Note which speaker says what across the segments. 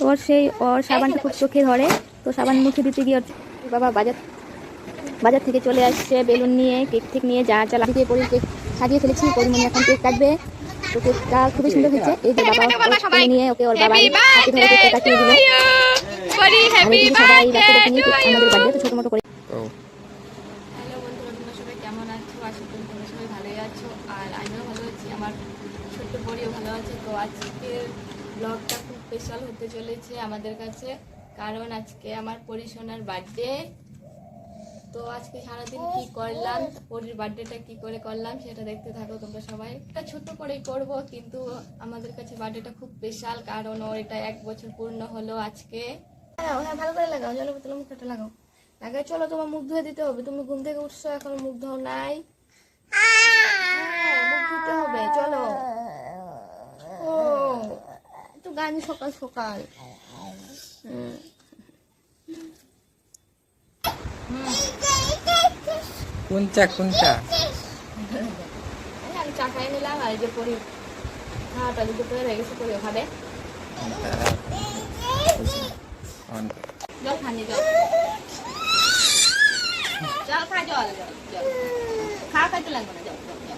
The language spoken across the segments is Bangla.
Speaker 1: ওর সাবানটা খুব চোখে ধরে, তো সাবান মুখে দিতে গিয়ে বাবা বাজার থেকে চলে আসছে বেলুন নিয়ে, কেক ঠেক নিয়ে, যা যা লাগিয়ে পরি কেক সাজিয়ে ফেলেছি। পরিমণি এখন কেক কাটবে, তো কেকটা খুবই সুন্দর হয়েছে। এই যে বাবা কোলে নিয়ে ওকে ওর বাবাই হাতে ধরে কেকটা কাটিয়ে দিল। আর এদিকে সবাই বাচ্চাদেরকে নিয়ে আমাদের বার্থডে তো ছোটো মোটো করে।
Speaker 2: হ্যালো বন্ধুরা, তোমরা সবাই কেমন আছো? আশা করি তোমরা সবাই ভালোই আছো, আর আমিও ভালো আছি, আমার ছোট্ট বোনও ভালো আছে। তো আজকের ব্লগটা খুব স্পেশাল হতে চলেছে আমাদের কাছে, কারণ আজকে আমার পরিসোনার বার্থডে। তো আজকে সারাদিন কি করলাম, পরির বার্থডেটা কি করে করলাম সেটা দেখতে থাকো তোমরা সবাই। এটা ছোট করেই করব, কিন্তু আমাদের কাছে বার্থডেটা খুব স্পেশাল, কারণ ওর এটা 1 বছর পূর্ণ হলো আজকে। হ্যাঁ, ভালো করে লাগাও, জলের বোতলে মুখটা লাগাও। আগে চলো, তোমার মুখ ধুয়ে দিতে হবে, তুমি ঘুম থেকে উঠছো এখন মুখ ধোও নাই। মুখ ধুতে হবে, চলো। ও একটু গান সকাল সকাল।
Speaker 3: কোনটা
Speaker 2: আমি চা খাই নিলাম, আর যে পরি খাওয়াটা দুটো করে হয়ে গেছে, পরিও খাবে। জল খানি, জল জল খা, জল জল জল খা, খাইতে লাগবে না, যাও যাও যাও,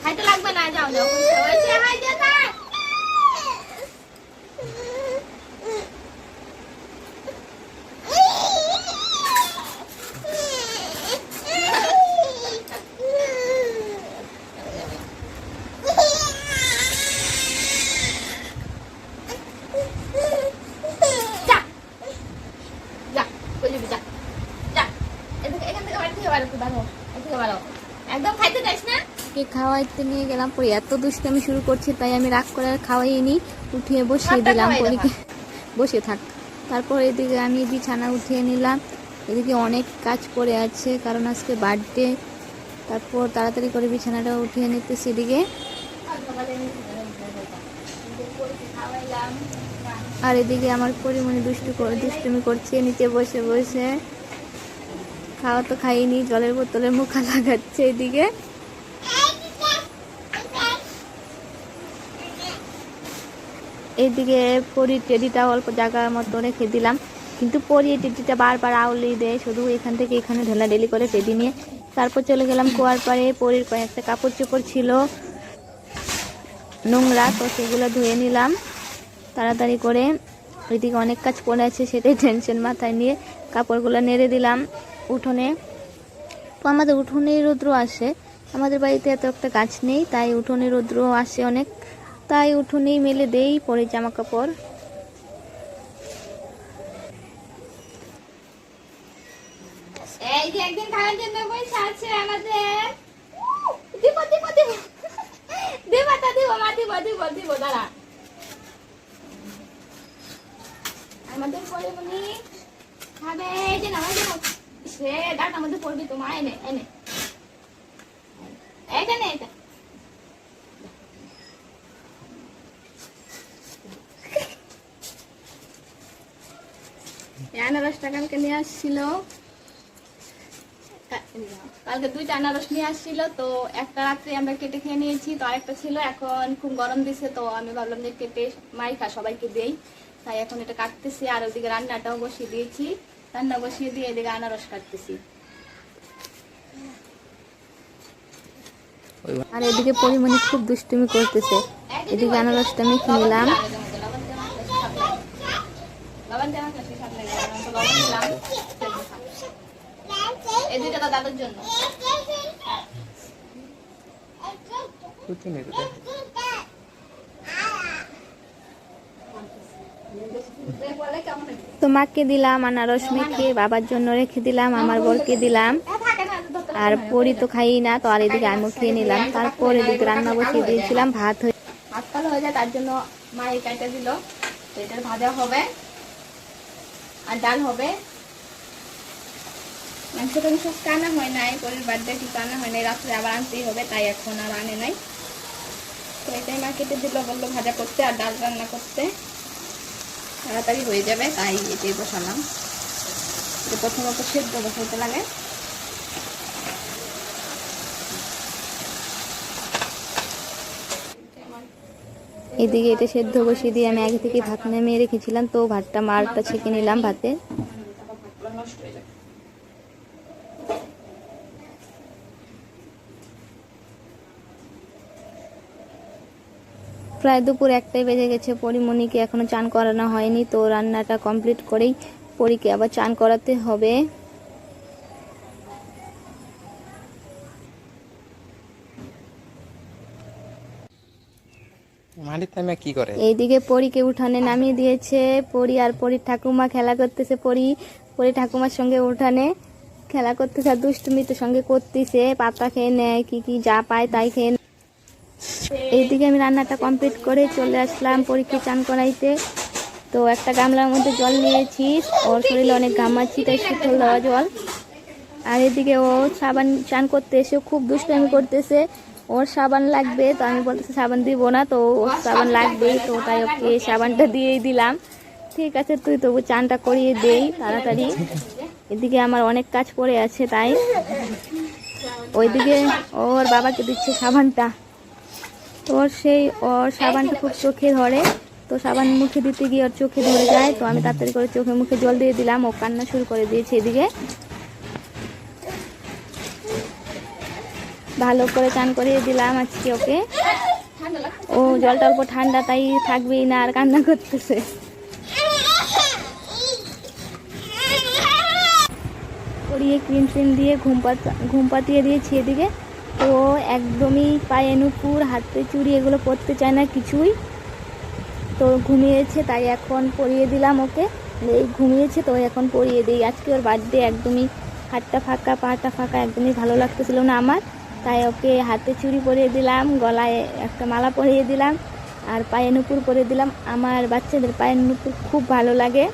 Speaker 2: খাইতে লাগবে না, যাও যাও। একদম খাইতে চাইছ না?
Speaker 1: কেক খাওয়াইতে নিয়ে গেলাম, পরে এত দুষ্টামি শুরু করছে, তাই আমি রাগ করে আর খাওয়াইনি, উঠিয়ে বসিয়ে দিলাম পরীকে, বসে থাক। তারপর এদিকে আমি বিছানা উঠিয়ে নিলাম, এদিকে অনেক কাজ পড়ে আছে কারণ আজকে বার্থডে। তারপর তাড়াতাড়ি করে বিছানাটা উঠিয়ে নিতেছি এদিকে। আর এদিকে আমার পরিমণি দুষ্টুমি করছে নিচে বসে বসে। খাওয়া তো খাইনি, জলের বোতলে মুখা লাগাচ্ছে এদিকে। এইদিকে পরির টেডিটা অল্প জায়গার মতো রেখে দিলাম, কিন্তু পরি টেডিটা বারবার আউলি দেয়, শুধু এখান থেকে এখানে ঢেলাঢেলি করে টেডি নিয়ে। তারপর চলে গেলাম কুয়ার পাড়ে। পরির কয়েকটা কাপড় চোপড় ছিল নোংরা, তো সেগুলো ধুয়ে নিলাম তাড়াতাড়ি করে। ওইদিকে অনেক কাজ পড়ে আছে, সেটাই টেনশন মাথায় নিয়ে কাপড়গুলো নেড়ে দিলাম উঠোনে। তো আমাদের উঠোনে রৌদ্র আসে, আমাদের বাড়িতে এত একটা গাছ নেই, তাই উঠোনে রৌদ্র আসে অনেক, তাই উঠোনেই মেলে দেই পরে জামা কাপড়।
Speaker 2: এই যে একদিন খাওয়ার জন্য পয়সা আছে আমাদের, দিব দিব দিব দিব তা দিব, মা দিব দিব দিব, দাঁড়া। আমাদের পরিমণি খাবে, এই যে নামাই দেবো, সে ডাটার মধ্যে পড়বি তো, মা এনে এনে এইটা নে, এটা আনারসটা কালকে নিয়ে আসছিল, কালকে 2টা আনারস নিয়ে আসছিল। তো একটা রাত্রে আমরা কেটে খেয়ে নিয়েছি, তো আরেকটা ছিল, এখন খুব গরম দিছে, তো আমি ভাবলাম যে কেটে মাইখা সবাইকে দেই, তাই এখন এটা কাটতেছি। আর ওইদিকে রান্নাটাও বসিয়ে দিয়েছি, রান্না বসিয়ে দিয়ে এদিকে আনারস কাটতেছি।
Speaker 1: আর এদিকে পরিমণি খুব দুষ্টুমি করতেছে, এদিকে আনারসটা মেখে নিলাম।
Speaker 2: এই দুইটা তো দাদুর জন্য।
Speaker 1: তো মাকে দিলাম আনারস মেখে, বাবার জন্য রেখে দিলাম, আমার বরকে দিলাম, আর পরি তো খাই না, তো আর এদিকে আমিও খেয়ে নিলাম। তারপর এদিকে রান্না বসিয়ে দিয়েছিলাম, ভাত
Speaker 2: ভালো হয়ে যায়, তার জন্য মা এই কাটা দিল, তো এটা ভাজা হবে আর ডাল হবে। মাংসটা বিশেষ আনা হয় নাই, পরের বার্থডে কিছু আনা হয় নাই, রাত্রে আবার আনতেই হবে, তাই এখন আর আনে নাই। তো এটাই মা কেটে দিল, বললো ভাজা করতে আর ডাল রান্না করতে, তাড়াতাড়ি হয়ে যাবে, তাই এটাই বসালাম। প্রথমত সেদ্ধ বসাইতে লাগে।
Speaker 1: এদিকে এটা সেদ্ধ বসিয়ে দিয়ে আমি আগে থেকে ভাত নামিয়ে রেখেছিলাম, তো ভাতটা মারটা ছেঁকে নিলাম ভাতে। প্রায় দুপুর 1টাই বেজে গেছে, পরিমণিকে এখনো চান করানো হয়নি, তো রান্নাটা কমপ্লিট করেই পরীকে আবার চান করাতে হবে।
Speaker 3: মাটির নামে কি করে?
Speaker 1: এইদিকে পরীকে উঠানে নামিয়ে দিয়েছে, পরী আর পরীর ঠাকুমা খেলা করতেছে। পরী ঠাকুমার সঙ্গে উঠানে খেলা করতেছে আর দুষ্টুমি তো সঙ্গে করতেছে, পাতা খেয়ে নেয়, কি যা পায় তাই খেয়ে নেয়। এইদিকে আমি রান্নাটা কমপ্লিট করে চলে আসলাম পরীকে চান করাইতে। তো একটা গামলার মধ্যে জল নিয়েছি, ওর শরীরে অনেক ঘামাচ্ছি তাই শীতল দেওয়া জল। আর এদিকে ও সাবান চান করতে এসে খুব দুষ্টামি করতেছে, ওর সাবান লাগবে, তো আমি বলতেছি সাবান দিব না, তো ওর সাবান লাগবেই, তো তাই ওকে সাবানটা দিয়েই দিলাম। ঠিক আছে তুই তবু চানটা করিয়ে দেই তাড়াতাড়ি, এদিকে আমার অনেক কাজ পড়ে আছে তাই। ওইদিকে ওর বাবাকে দিচ্ছে সাবানটা, ওর সাবানটা খুব চোখে ধরে, তো সাবান মুখে দিতে গিয়ে ওর চোখে ধরে যায়, তো আমি তাড়াতাড়ি করে চোখে মুখে জল দিয়ে দিলাম, ও কান্না শুরু করে দিয়েছে। এদিকে ভালো করে চান করিয়ে দিলাম আজকে ওকে, ও জলটা অল্প ঠান্ডা তাই থাকবেই না আর কান্না করতেছে। করিয়ে ক্রিম ট্রিম দিয়ে ঘুম পাতিয়ে দিয়েছি। এদিকে তো একদমই পায়ে নুপুর হাতে চুড়ি এগুলো পরতে চায় না কিছুই, তো ঘুমিয়েছে তাই এখন পরিয়ে দিলাম ওকে। এই ঘুমিয়েছে তো এখন পরিয়ে দিই, আজকে ওর বার্থডে, একদমই হাতটা ফাঁকা পাটা ফাঁকা, একদমই ভালো লাগতেছিল না আমার, তাই ওকে হাতে চুড়ি পরিয়ে দিলাম, গলায় একটা মালা পরিয়ে দিলাম আর পায়ে নুপুর পরিয়ে দিলাম। আমার বাচ্চাদের পায়ের নুপুর খুব ভালো লাগে,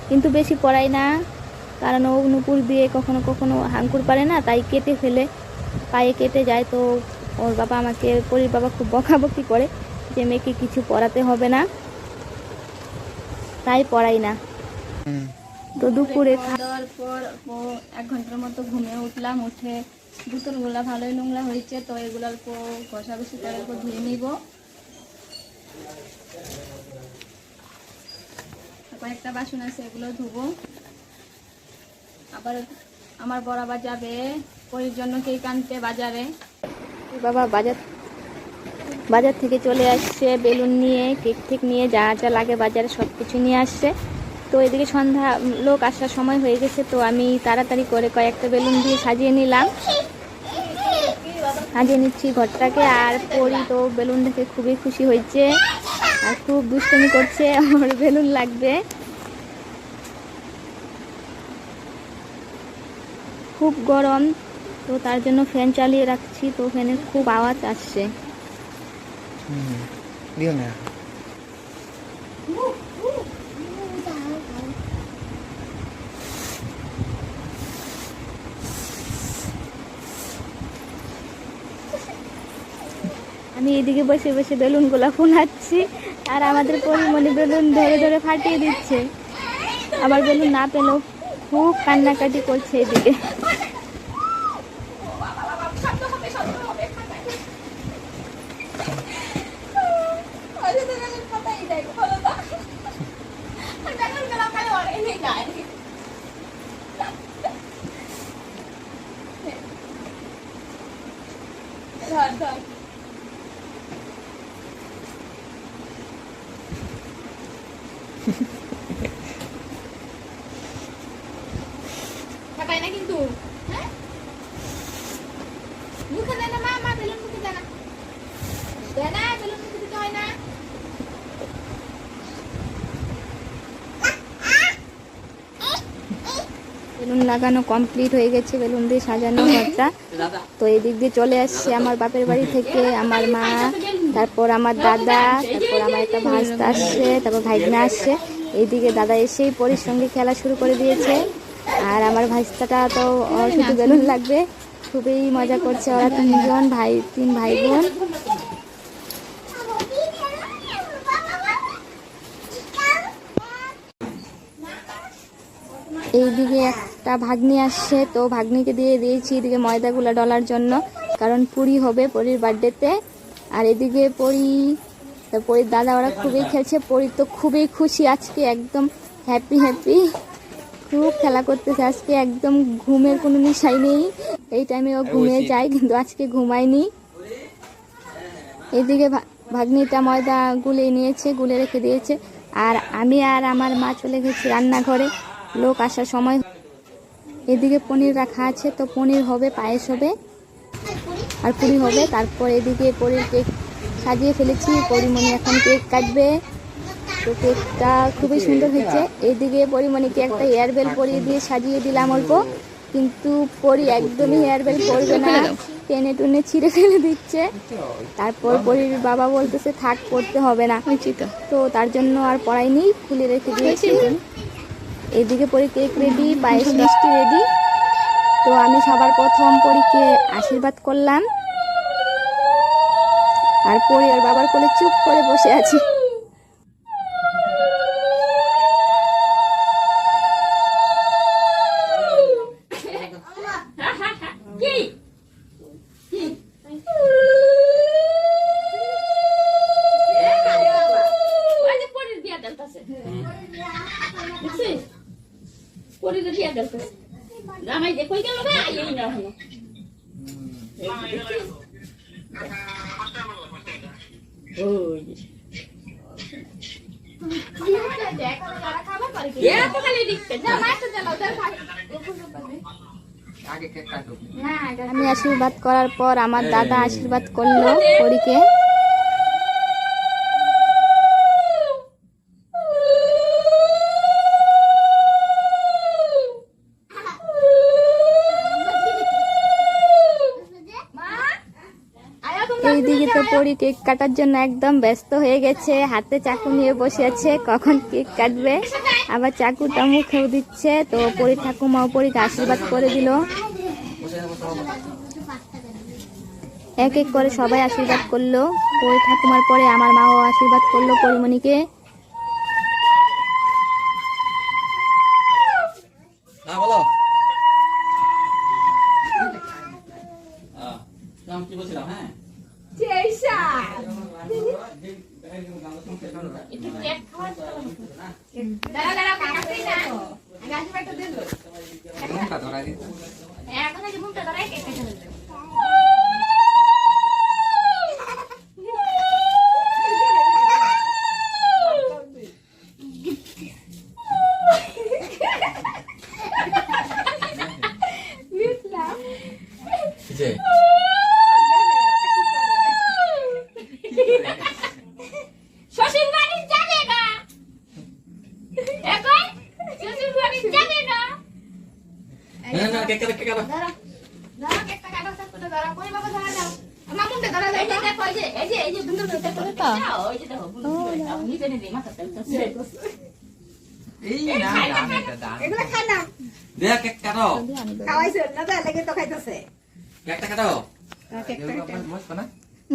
Speaker 1: কিন্তু বেশি পরাই না, কারণ ও নুপুর দিয়ে কখনো কখনো হাঙ্কুর পারে না, তাই কেটে ফেলে, পায়ে কেটে যায়। তো ওর বাবা আমাকে, পরীর বাবা খুব বকাবকি করে যে মেয়েকে কিছু পরাতে হবে না, তাই পড়াই না। তো দুপুরে খাওয়া দাওয়ার পর 1 ঘন্টার মতো ঘুমিয়ে উঠলাম, উঠে বোতলগুলো ভালোই নোংরা হয়েছে, তো এগুলো অল্প ঘষাঘষি করে অল্প ধুয়ে নিব। কয়েকটা বাসন আছে এগুলো ধুবো। আবার আমার বড় বাবা যাবে পরীর জন্য কেক আনতে বাজারে। বাবা বাজার থেকে চলে আসছে বেলুন নিয়ে, কেক নিয়ে, যা যা লাগে বাজারে সব কিছু নিয়ে আসছে। তো এদিকে সন্ধ্যা লোক আসার সময় হয়ে গেছে, তো আমি তাড়াতাড়ি করে কয়েকটা বেলুন দিয়ে সাজিয়ে নিচ্ছি ঘরটাকে। আর পরি তো বেলুন দেখে খুবই খুশি হয়েছে আর খুব দুষ্টুমি করছে, আমার বেলুন লাগবে। খুব গরম, তো তার জন্য ফ্যান চালিয়ে রাখছি, তো ফ্যানের খুব আওয়াজ আসছে।
Speaker 3: দিও না।
Speaker 1: আমি এদিকে বসে বসে বেলুনগুলো ফোনাচ্ছি আর আমাদের পরিমণি বেলুন ধরে ধরে ফাটিয়ে দিচ্ছে, আবার বেলুন না পেলেও খুব কান্নাকাটি করছে এদিকে।
Speaker 2: না কিন্তু হ্যাঁ মুখে দেয় না, মা বেলুন মুখে দেয় না, বেলুন মুখে দিতে হয় না।
Speaker 1: বেলুন লাগানো কমপ্লিট হয়ে গেছে, বেলুন দিয়ে সাজানো ঘরটা। তো এই দিক দিয়ে চলে আসছে আমার বাপের বাড়ি থেকে আমার মা, তারপর আমার দাদা, তারপর আমার একটা ভাস্তা আসছে, তারপর ভাইগনা আসছে। এইদিকে দাদা এসেই পরীর সঙ্গে খেলা শুরু করে দিয়েছে, আর আমার ভাইস্তাটা তো শুধু বেলুন লাগবে, খুবই মজা করছে ওরা তিন ভাই বোন। এইদিকে একটা ভাগ্নি আসছে, তো ভাগ্নিকে দিয়ে দিয়েছি এদিকে ময়দাগুলো ডলার জন্য, কারণ পুরি হবে পরীর বার্থডেতে। আর এদিকে পরী তো পরীর দাদা ওরা খুবই খেলছে, পরী তো খুবই খুশি আজকে, একদম হ্যাপি হ্যাপি, খুব খেলা করতেছে আজকে, একদম ঘুমের কোনো নিশাই নেই। এই টাইমে ও ঘুমিয়ে যায় কিন্তু আজকে ঘুমায়নি। এদিকে ভাগ্নিটা ময়দা গুলে নিয়েছে, গুলে রেখে দিয়েছে, আর আমি আর আমার মা চলে গেছি রান্নাঘরে, লোক আসার সময়। এদিকে পনির রাখা আছে, তো পনির হবে, পায়েস হবে আর পুরি হবে। তারপর এদিকে পনির কেক সাজিয়ে ফেলেছি, পরিমণি এখন কেক কাটবে। তো কেকটা খুবই সুন্দর হয়েছে। এইদিকে পরিমণিকে একটা হেয়ার বেল পরিয়ে দিয়ে সাজিয়ে দিলাম অল্প, কিন্তু পরি একদমই হেয়ার বেল পরবে না, টেনে টুনে ছিঁড়ে ফেলে দিচ্ছে। তারপর পরির বাবা বলতেছে থাক, পড়তে হবে না, তো তার জন্য আর পড়াইনি, খুলে রেখে দিয়েছি। এইদিকে পরি কেক রেডি, পায়েস মিষ্টি রেডি। তো আমি সবার প্রথম পরীকে আশীর্বাদ করলাম, আর পরি আর বাবার কোলে চুপ করে বসে আছি। আমি আশীর্বাদ করার পর আমার দাদা আশীর্বাদ করলো পরীকে। এইদিকে তো পরি কেক কাটার জন্য একদম ব্যস্ত হয়ে গেছে, হাতে চাকু নিয়ে বসে আছে, কখন কেক কাটবে, আবার চাকুটা মুখেও দিচ্ছে। তো পরি ঠাকুমাও পরীকে আশীর্বাদ করে দিল, এক এক করে সবাই আশীর্বাদ করলো। পরি ঠাকুমার পরে আমার মাও আশীর্বাদ করলো পরিমণিকে।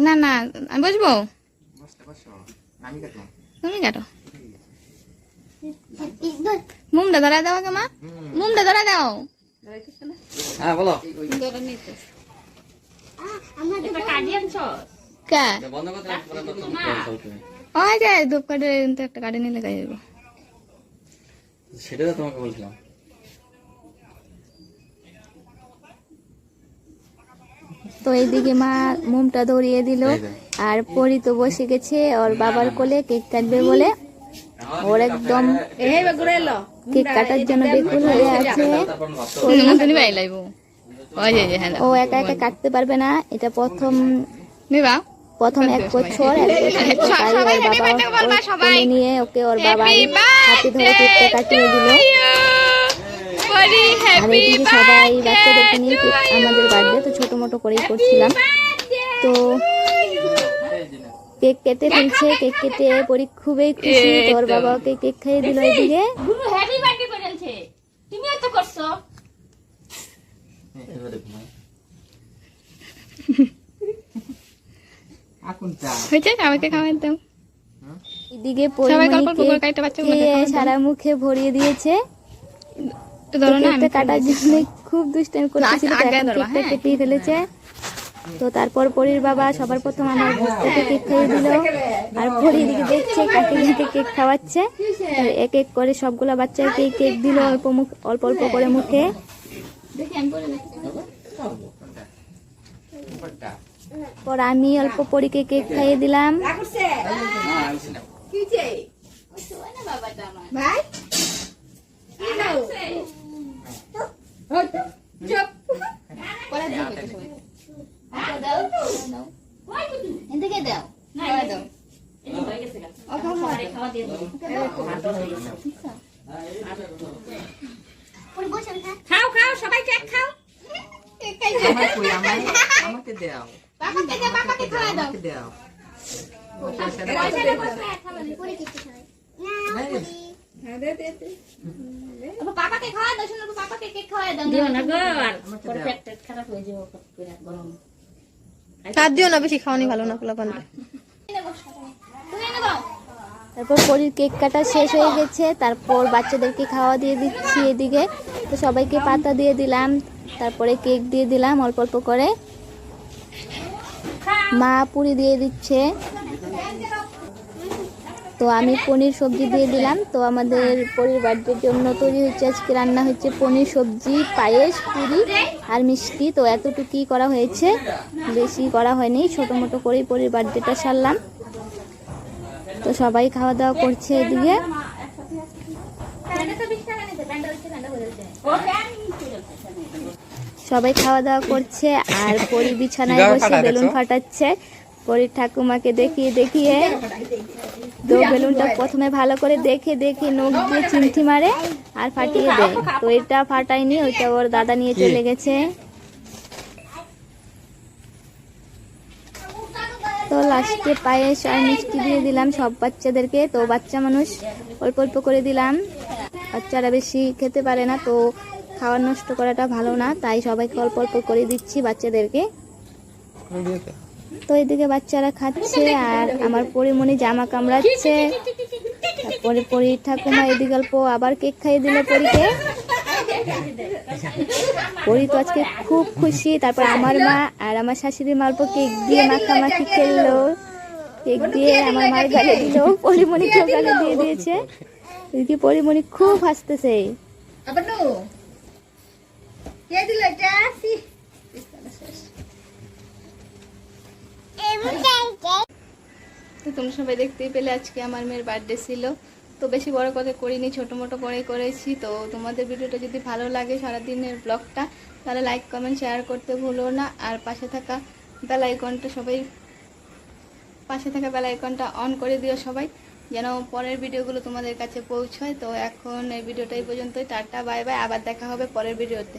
Speaker 1: না না আমি বসবো, তুমি কাটো। মুমটা ধরা দাও আগে মা, মুমটা ধরা দাও।
Speaker 3: হ্যাঁ বলো।
Speaker 1: ধূপকাঠি একটা কাটে নিলে গায়ে যাবো,
Speaker 3: সেটা তো তোমাকে বলছিলাম।
Speaker 1: তো এইদিকে মা মুমটা ধরিয়ে দিল, আর পরি তো বসে গেছে ওর বাবার কোলে কেক কাটবে বলে, ওর একদম কেক কাটার জন্য বেকুল হয়ে আছে। ও একা একা কাটতে পারবে না, এটা প্রথম 1 বছর, 1 বছর তাই ওর বাবা নিয়ে ওকে ওর বাবার হাতে ধরে কেকটা কাটিয়ে দিল। আর এইদিকে সবাই বাচ্চাদেরকে নিয়ে আমাদের বার্থডে তো ছোট মোটো করেই করছিলাম। তো কেক কেটে ফেলছে, কেক কেটে পরি খুবই খুশি, তোর বাবা ওকে কেক খাইয়ে দিল। এদিকে এদিকে সারা মুখে ভরিয়ে দিয়েছে, কাটার জন্য খুব দুষ্টামি করতেছিল, কেটে ফেলেছে। তো তারপর পরীর বাবা সবার প্রথম আমার থেকে কেক খাইয়ে দিল, আর পরী দিকে দেখছে কাকে কাকে কেক খাওয়াচ্ছে। তো এক এক করে সবগুলা বাচ্চাকে কেক দিল অল্প অল্প করে মুখে। পর আমি অল্প পরীকে কেক খাইয়ে দিলাম।
Speaker 4: খাও খাও সবাই কেক খাও।
Speaker 5: আমাকে দাও,
Speaker 4: বাবাকে দে, বাবাকে খাওয়া দাও।
Speaker 5: আমাকে দাও।
Speaker 4: বাবাকে খাওয়া দাও, শোনো বাবাকে কেক খাওয়া দাও।
Speaker 6: হাত দিও না, বেশি খাওয়ানি ভালো না পোলাপানটা।
Speaker 4: তুমি এনে দাও।
Speaker 1: তারপর পরীর কেক কাটা শেষ হয়ে গেছে, তারপর বাচ্চাদেরকে খাওয়া দিয়ে দিচ্ছি এদিকে। তো সবাইকে পাতা দিয়ে দিলাম, তারপরে কেক দিয়ে দিলাম অল্প অল্প করে। মা পুরি দিয়ে দিচ্ছে, তো আমি পনির সবজি দিয়ে দিলাম। তো আমাদের পরির বার্থডের জন্য তৈরি হচ্ছে, আজকে রান্না হচ্ছে পনির সবজি, পায়েস, পুরি আর মিষ্টি। তো এতটুকুই করা হয়েছে, বেশি করা হয়নি, ছোটো মোটো করেই পরির বার্থডেটা সারলাম। তো সবাই খাওয়া দাওয়া করছে এদিকে। সবাই খাওয়া দাওয়া করছে, আর পরি বিছানায় বসে বেলুন ফাটাচ্ছে পরির ঠাকুমাকে দেখিয়ে দেখিয়ে। তো বেলুনটা প্রথমে ভালো করে দেখে দেখে নখ দিয়ে চিমটি মারে আর ফাটিয়ে দেয়। তো এটা ফাটায়নি, ওইটা ওর দাদা নিয়ে চলে গেছে। তো লাস্টে পায়েস আর মিষ্টি দিয়ে দিলাম সব বাচ্চাদেরকে। তো বাচ্চা মানুষ অল্প অল্প করে দিলাম, বাচ্চারা বেশি খেতে পারে না, তো খাওয়ার নষ্ট করাটা ভালো না, তাই সবাইকে অল্প অল্প করে দিচ্ছি বাচ্চাদেরকে। তো এদিকে বাচ্চারা খাচ্ছে আর আমার পরিমণি জামা কামড়াচ্ছে। তারপরে পরি ঠাকুমা এদিকে অল্প আবার কেক খাইয়ে দিল পরীকে। পরি তো আজকে খুব খুশি। তারপর আমার মা আর আমার শাশুড়ি মা অল্প কেক দিয়ে মাখামাখি খেললো, কেক দিয়ে আমার মার গালে দিল, পরিমণিকেও গালে দিয়ে দিয়েছে। এদিকে পরিমণি খুব হাসতেছে।
Speaker 2: তো তোমরা সবাই দেখতেই পেলে আজকে আমার মেয়ের বার্থডে ছিল। তো বেশি বড় করে করিনি, ছোটো মোটো করেই করেছি। তো তোমাদের ভিডিওটা যদি ভালো লাগে সারাদিনের ব্লগটা, তাহলে লাইক কমেন্ট শেয়ার করতে ভুলো না। আর পাশে থাকা বেল আইকনটা অন করে দিও সবাই, যেন পরের ভিডিওগুলো তোমাদের কাছে পৌঁছায়। তো এখন এই ভিডিওটা এই পর্যন্তই, টাটা বাই বাই, আবার দেখা হবে পরের ভিডিওতে।